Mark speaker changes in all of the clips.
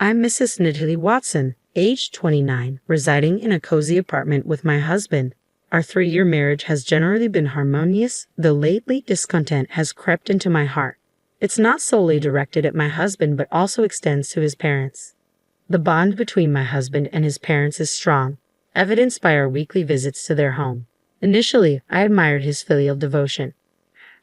Speaker 1: I'm Mrs. Natalie Watson, age 29, residing in a cozy apartment with my husband. Our 3-year marriage has generally been harmonious, though lately discontent has crept into my heart. It's not solely directed at my husband but also extends to his parents. The bond between my husband and his parents is strong, evidenced by our weekly visits to their home. Initially, I admired his filial devotion.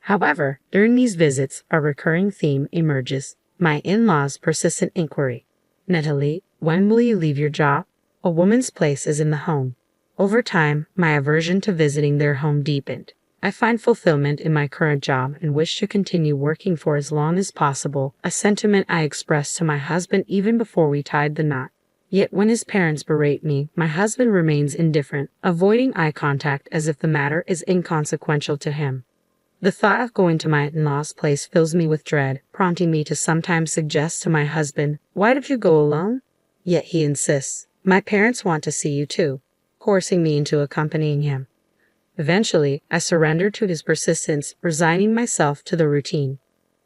Speaker 1: However, during these visits, a recurring theme emerges: my in-laws' persistent inquiry. Natalie, when will you leave your job? A woman's place is in the home. Over time, my aversion to visiting their home deepened. I find fulfillment in my current job and wish to continue working for as long as possible, a sentiment I expressed to my husband even before we tied the knot. Yet when his parents berate me, my husband remains indifferent, avoiding eye contact as if the matter is inconsequential to him. The thought of going to my in-laws' place fills me with dread, prompting me to sometimes suggest to my husband, "Why did you go alone?" Yet he insists, "My parents want to see you too," forcing me into accompanying him. Eventually, I surrendered to his persistence, resigning myself to the routine.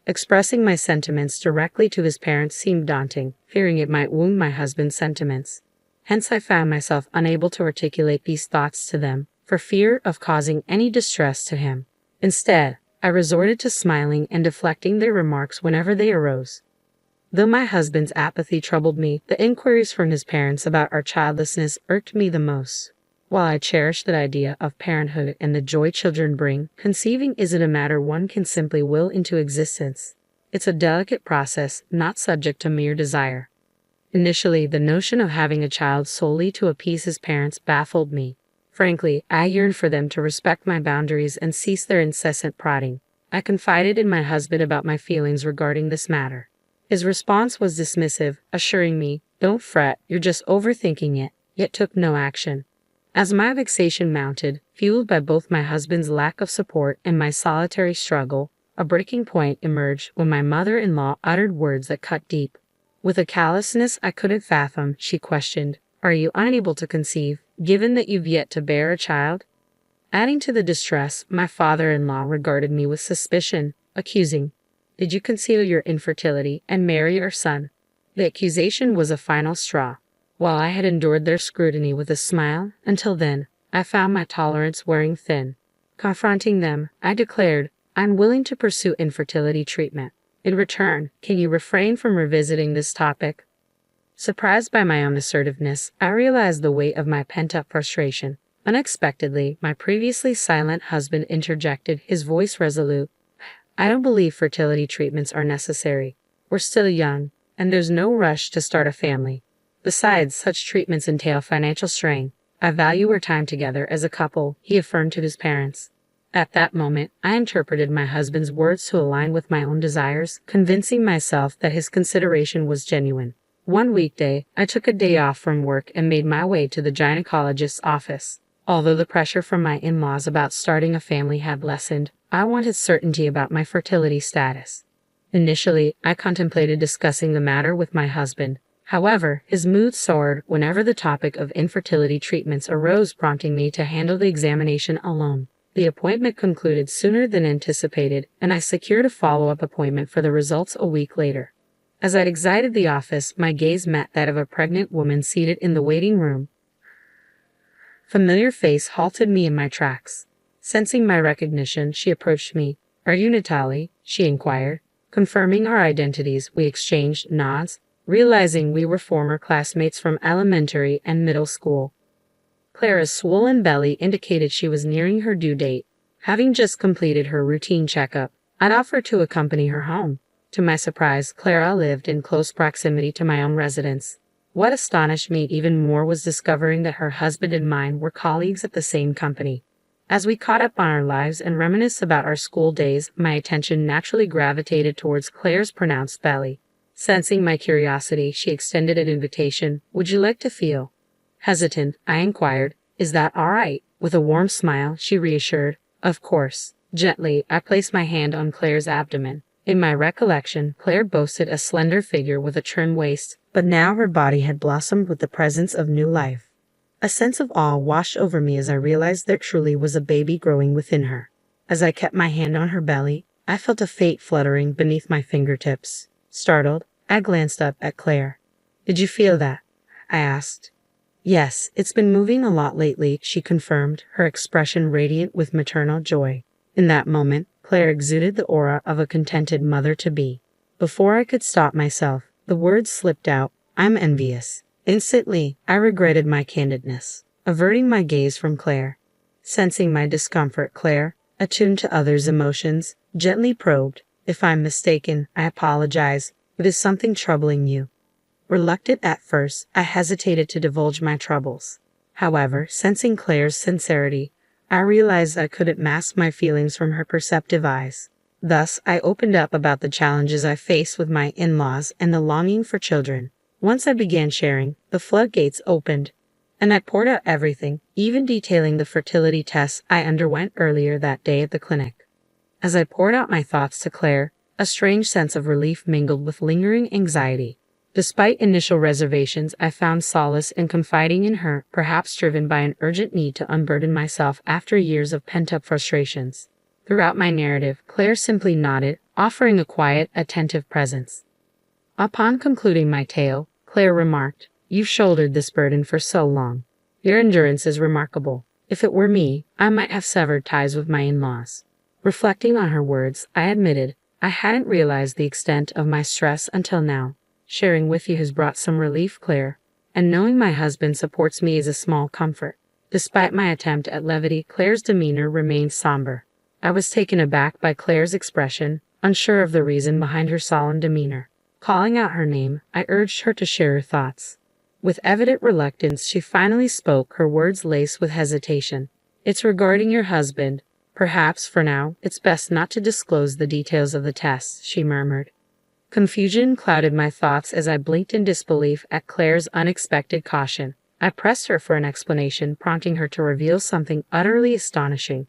Speaker 1: Expressing my sentiments directly to his parents seemed daunting, fearing it might wound my husband's sentiments. Hence I found myself unable to articulate these thoughts to them, for fear of causing any distress to him. Instead, I resorted to smiling and deflecting their remarks whenever they arose. Though my husband's apathy troubled me, the inquiries from his parents about our childlessness irked me the most. While I cherish the idea of parenthood and the joy children bring, conceiving isn't a matter one can simply will into existence. It's a delicate process, not subject to mere desire. Initially, the notion of having a child solely to appease his parents baffled me. Frankly, I yearned for them to respect my boundaries and cease their incessant prodding. I confided in my husband about my feelings regarding this matter. His response was dismissive, assuring me, "Don't fret, you're just overthinking it," yet took no action. As my vexation mounted, fueled by both my husband's lack of support and my solitary struggle, a breaking point emerged when my mother-in-law uttered words that cut deep. With a callousness I couldn't fathom, she questioned, "Are you unable to conceive, given that you've yet to bear a child?" Adding to the distress, my father-in-law regarded me with suspicion, accusing, "Did you conceal your infertility and marry our son?" The accusation was a final straw. While I had endured their scrutiny with a smile, until then, I found my tolerance wearing thin. Confronting them, I declared, "I'm willing to pursue infertility treatment. In return, can you refrain from revisiting this topic?" Surprised by my own assertiveness, I realized the weight of my pent-up frustration. Unexpectedly, my previously silent husband interjected, his voice resolute. "I don't believe fertility treatments are necessary. We're still young, and there's no rush to start a family. Besides, such treatments entail financial strain. I value our time together as a couple," he affirmed to his parents. At that moment, I interpreted my husband's words to align with my own desires, convincing myself that his consideration was genuine. One weekday, I took a day off from work and made my way to the gynecologist's office. Although the pressure from my in-laws about starting a family had lessened, I wanted certainty about my fertility status. Initially, I contemplated discussing the matter with my husband. However, his mood soared whenever the topic of infertility treatments arose, prompting me to handle the examination alone. The appointment concluded sooner than anticipated, and I secured a follow-up appointment for the results a week later. As I exited the office, my gaze met that of a pregnant woman seated in the waiting room. Familiar face halted me in my tracks. Sensing my recognition, she approached me. "Are you Natalie?" she inquired. Confirming our identities, we exchanged nods, realizing we were former classmates from elementary and middle school. Clara's swollen belly indicated she was nearing her due date. Having just completed her routine checkup, I'd offered to accompany her home. To my surprise, Clara lived in close proximity to my own residence. What astonished me even more was discovering that her husband and mine were colleagues at the same company. As we caught up on our lives and reminisced about our school days, my attention naturally gravitated towards Claire's pronounced belly. Sensing my curiosity, she extended an invitation. "Would you like to feel?" Hesitant, I inquired, "Is that all right?" With a warm smile, she reassured, "Of course." Gently, I placed my hand on Claire's abdomen. In my recollection, Claire boasted a slender figure with a trim waist, but now her body had blossomed with the presence of new life. A sense of awe washed over me as I realized there truly was a baby growing within her. As I kept my hand on her belly, I felt a fate fluttering beneath my fingertips. Startled, I glanced up at Claire. Did you feel that? I asked. Yes, it's been moving a lot lately, she confirmed, her expression radiant with maternal joy. In that moment, Claire exuded the aura of a contented mother-to-be. Before I could stop myself, the words slipped out, I'm envious. Instantly, I regretted my candidness, averting my gaze from Claire. Sensing my discomfort, Claire, attuned to others' emotions, gently probed, if I'm mistaken, I apologize, but is something troubling you? Reluctant at first, I hesitated to divulge my troubles. However, sensing Claire's sincerity, I realized I couldn't mask my feelings from her perceptive eyes. Thus, I opened up about the challenges I face with my in-laws and the longing for children. Once I began sharing, the floodgates opened, and I poured out everything, even detailing the fertility tests I underwent earlier that day at the clinic. As I poured out my thoughts to Claire, a strange sense of relief mingled with lingering anxiety. Despite initial reservations, I found solace in confiding in her, perhaps driven by an urgent need to unburden myself after years of pent-up frustrations. Throughout my narrative, Claire simply nodded, offering a quiet, attentive presence. Upon concluding my tale, Claire remarked, You've shouldered this burden for so long. Your endurance is remarkable. If it were me, I might have severed ties with my in-laws. Reflecting on her words, I admitted, I hadn't realized the extent of my stress until now. Sharing with you has brought some relief, Claire, and knowing my husband supports me is a small comfort. Despite my attempt at levity, Claire's demeanor remained somber. I was taken aback by Claire's expression, unsure of the reason behind her solemn demeanor. Calling out her name, I urged her to share her thoughts. With evident reluctance, she finally spoke, her words laced with hesitation. It's regarding your husband. Perhaps, for now, it's best not to disclose the details of the test, she murmured. Confusion clouded my thoughts as I blinked in disbelief at Claire's unexpected caution. I pressed her for an explanation, prompting her to reveal something utterly astonishing.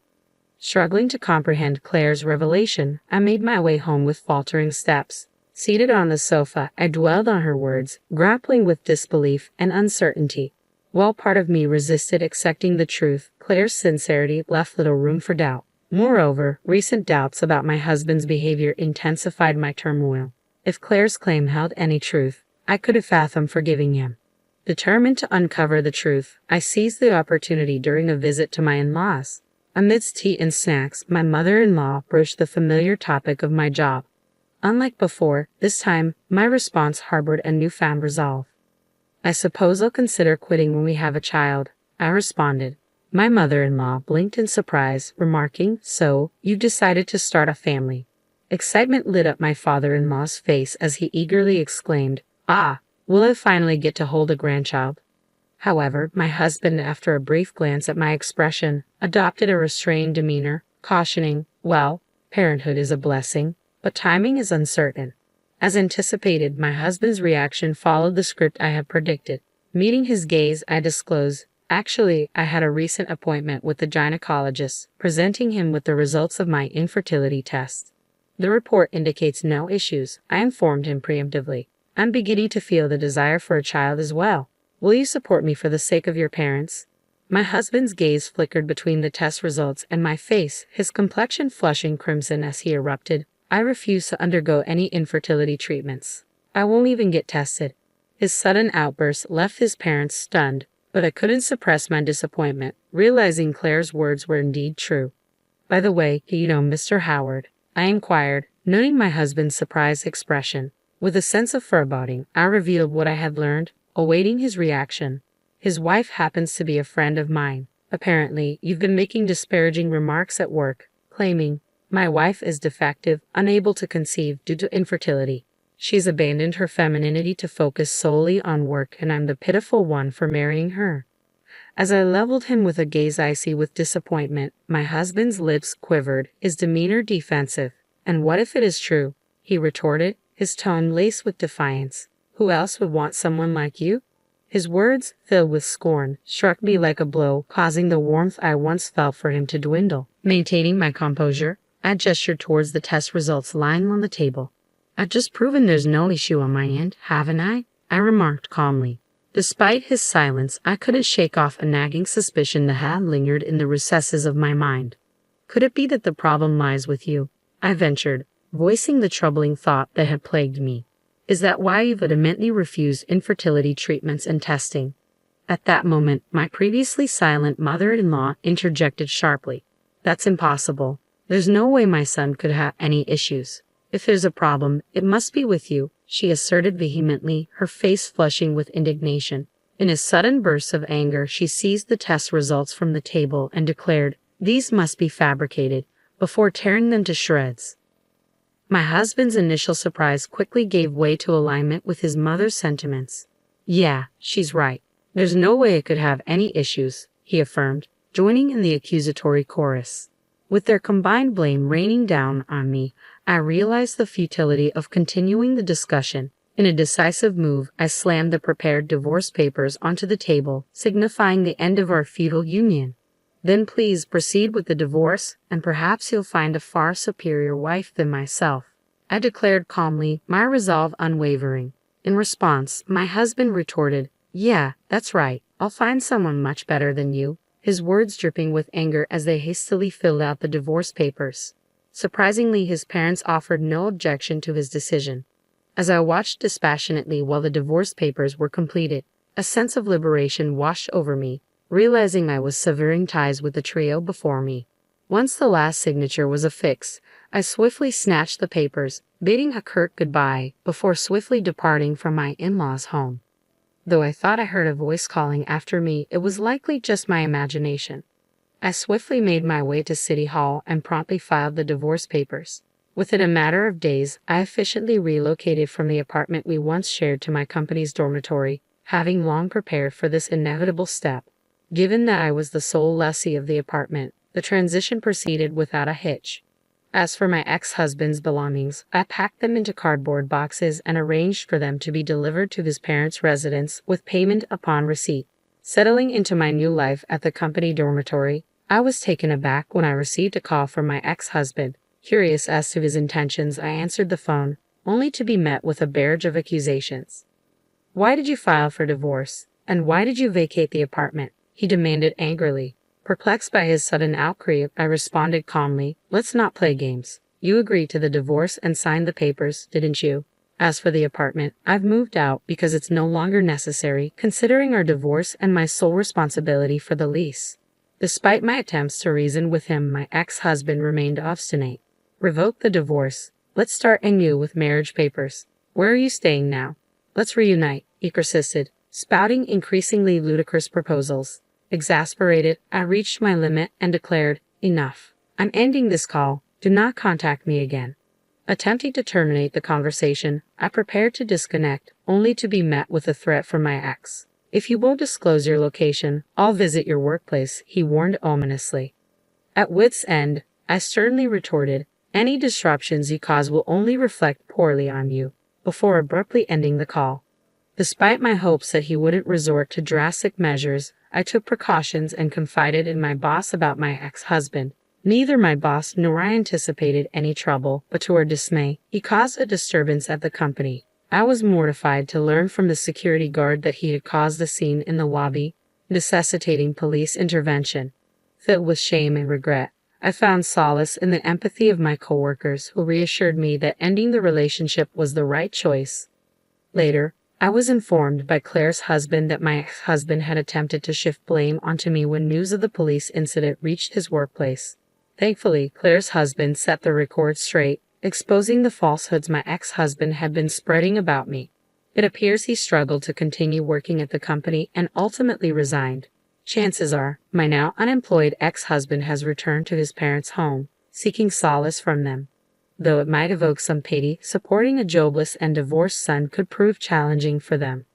Speaker 1: Struggling to comprehend Claire's revelation, I made my way home with faltering steps. Seated on the sofa, I dwelled on her words, grappling with disbelief and uncertainty. While part of me resisted accepting the truth, Claire's sincerity left little room for doubt. Moreover, recent doubts about my husband's behavior intensified my turmoil. If Claire's claim held any truth, I could have fathomed forgiving him. Determined to uncover the truth, I seized the opportunity during a visit to my in-laws. Amidst tea and snacks, my mother-in-law broached the familiar topic of my job. Unlike before, this time, my response harbored a newfound resolve. I suppose I'll consider quitting when we have a child, I responded. My mother-in-law blinked in surprise, remarking, So, you've decided to start a family. Excitement lit up my father-in-law's face as he eagerly exclaimed, Ah, will I finally get to hold a grandchild? However, my husband, after a brief glance at my expression, adopted a restrained demeanor, cautioning, Well, parenthood is a blessing, but timing is uncertain. As anticipated, my husband's reaction followed the script I had predicted. Meeting his gaze, I disclosed, Actually, I had a recent appointment with the gynecologist, presenting him with the results of my infertility test. The report indicates no issues, I informed him preemptively. I'm beginning to feel the desire for a child as well. Will you support me for the sake of your parents? My husband's gaze flickered between the test results and my face, his complexion flushing crimson as he erupted. I refuse to undergo any infertility treatments. I won't even get tested. His sudden outburst left his parents stunned, but I couldn't suppress my disappointment, realizing Claire's words were indeed true. By the way, do you know Mr. Howard? I inquired, noting my husband's surprised expression. With a sense of foreboding, I revealed what I had learned, awaiting his reaction. His wife happens to be a friend of mine. Apparently, you've been making disparaging remarks at work, claiming, My wife is defective, unable to conceive due to infertility. She's abandoned her femininity to focus solely on work, and I'm the pitiful one for marrying her. As I leveled him with a gaze icy with disappointment, my husband's lips quivered, his demeanor defensive. And what if it is true? He retorted, his tone laced with defiance. Who else would want someone like you? His words, filled with scorn, struck me like a blow, causing the warmth I once felt for him to dwindle. Maintaining my composure, I gestured towards the test results lying on the table. I've just proven there's no issue on my end, haven't I? I remarked calmly. Despite his silence, I couldn't shake off a nagging suspicion that had lingered in the recesses of my mind. Could it be that the problem lies with you? I ventured, voicing the troubling thought that had plagued me. Is that why you vehemently refuse infertility treatments and testing?" At that moment, my previously silent mother-in-law interjected sharply. "That's impossible. There's no way my son could have any issues. If there's a problem, it must be with you," she asserted vehemently, her face flushing with indignation. In a sudden burst of anger, she seized the test results from the table and declared, "These must be fabricated," before tearing them to shreds. My husband's initial surprise quickly gave way to alignment with his mother's sentiments. "Yeah, she's right. There's no way it could have any issues," he affirmed, joining in the accusatory chorus. With their combined blame raining down on me, I realized the futility of continuing the discussion. In a decisive move, I slammed the prepared divorce papers onto the table, signifying the end of our feudal union. "Then please proceed with the divorce, and perhaps you'll find a far superior wife than myself," I declared calmly, my resolve unwavering. In response, my husband retorted, "Yeah, that's right. I'll find someone much better than you," his words dripping with anger as they hastily filled out the divorce papers. Surprisingly, his parents offered no objection to his decision. As I watched dispassionately while the divorce papers were completed, a sense of liberation washed over me, realizing I was severing ties with the trio before me. Once the last signature was affixed, I swiftly snatched the papers, bidding a curt goodbye before swiftly departing from my in-laws' home. Though I thought I heard a voice calling after me, it was likely just my imagination. I swiftly made my way to City Hall and promptly filed the divorce papers. Within a matter of days, I efficiently relocated from the apartment we once shared to my company's dormitory, having long prepared for this inevitable step. Given that I was the sole lessee of the apartment, the transition proceeded without a hitch. As for my ex-husband's belongings, I packed them into cardboard boxes and arranged for them to be delivered to his parents' residence with payment upon receipt. Settling into my new life at the company dormitory, I was taken aback when I received a call from my ex-husband. Curious as to his intentions, I answered the phone, only to be met with a barrage of accusations. "Why did you file for divorce? And why did you vacate the apartment?" he demanded angrily. Perplexed by his sudden outcry, I responded calmly, "Let's not play games. You agreed to the divorce and signed the papers, didn't you? As for the apartment, I've moved out because it's no longer necessary, considering our divorce and my sole responsibility for the lease." Despite my attempts to reason with him, my ex-husband remained obstinate. "Revoke the divorce. Let's start anew with marriage papers. Where are you staying now? Let's reunite," he persisted, spouting increasingly ludicrous proposals. Exasperated, I reached my limit and declared, "Enough. I'm ending this call. Do not contact me again." Attempting to terminate the conversation, I prepared to disconnect, only to be met with a threat from my ex. "If you won't disclose your location, I'll visit your workplace," he warned ominously. At wit's end, I sternly retorted, "Any disruptions you cause will only reflect poorly on you," before abruptly ending the call. Despite my hopes that he wouldn't resort to drastic measures, I took precautions and confided in my boss about my ex-husband. Neither my boss nor I anticipated any trouble, but to our dismay, he caused a disturbance at the company. I was mortified to learn from the security guard that he had caused a scene in the lobby, necessitating police intervention. Filled with shame and regret, I found solace in the empathy of my coworkers who reassured me that ending the relationship was the right choice. Later, I was informed by Claire's husband that my ex-husband had attempted to shift blame onto me when news of the police incident reached his workplace. Thankfully, Claire's husband set the record straight, exposing the falsehoods my ex-husband had been spreading about me. It appears he struggled to continue working at the company and ultimately resigned. Chances are, my now unemployed ex-husband has returned to his parents' home, seeking solace from them. Though it might evoke some pity, supporting a jobless and divorced son could prove challenging for them.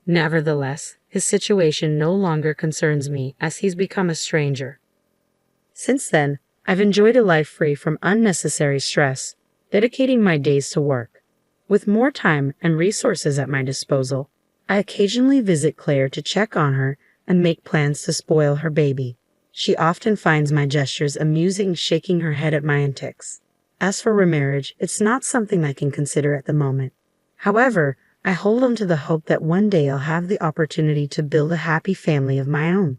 Speaker 1: Nevertheless, his situation no longer concerns me as he's become a stranger. Since then, I've enjoyed a life free from unnecessary stress, dedicating my days to work. With more time and resources at my disposal, I occasionally visit Claire to check on her and make plans to spoil her baby. She often finds my gestures amusing, shaking her head at my antics. As for remarriage, it's not something I can consider at the moment. However, I hold on to the hope that one day I'll have the opportunity to build a happy family of my own.